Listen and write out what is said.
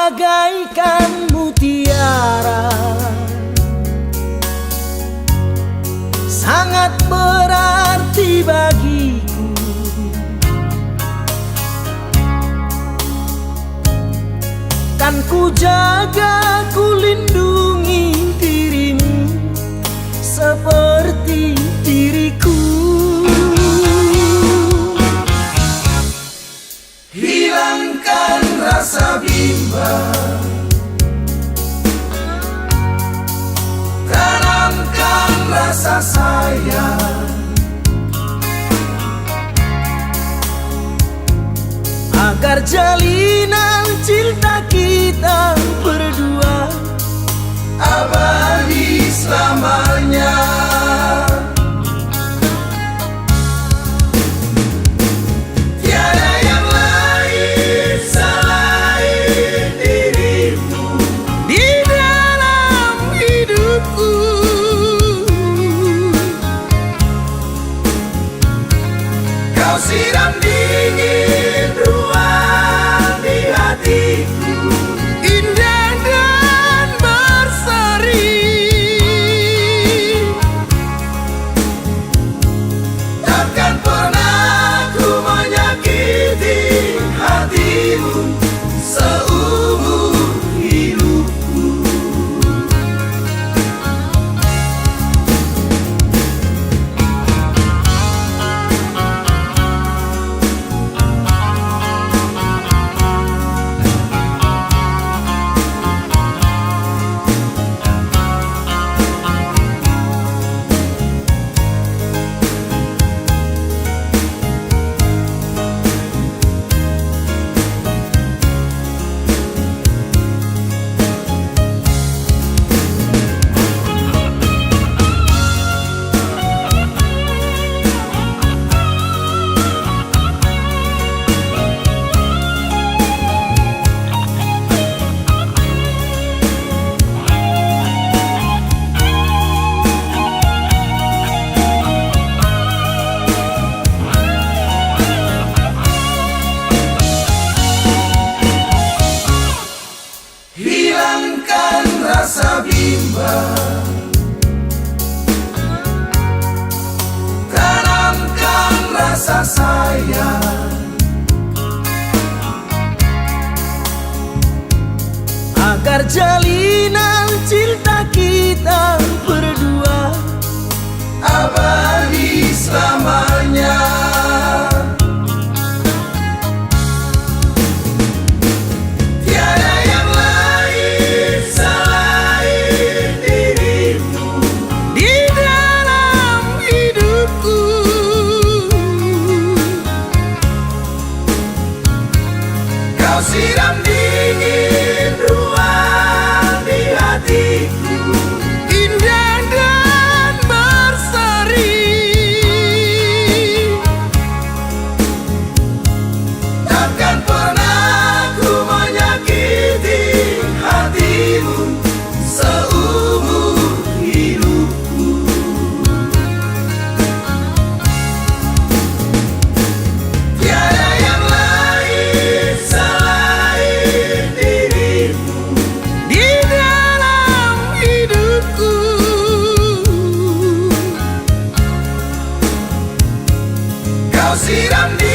bagaikan mutiara, sangat berarti bagiku. Kan ku jaga, ku lindungi dirimu seperti diriku. Hilangkan rasa bimbang, tanamkan rasa sayang, agar jalinan cinta kita berdua abadi selamanya. Tiada yang lain selain dirimu di dalam hidupku. Kau siram dingin ruang di hatiku, indah dan berseri. Takkan pernah ku menyakiti hatimu seumur hidupku. Hilangkan rasa bimbang, tanamkan rasa sayang, agar jalinan cinta kita berdua abadi selamanya. Kau siram dingin ruang di hatiku, indah dan berseri. Takkan pernah ku menyakiti hatimu seumur hidupku. Tiada yang lain selain dirimu di dalam hidupku. Kau siram di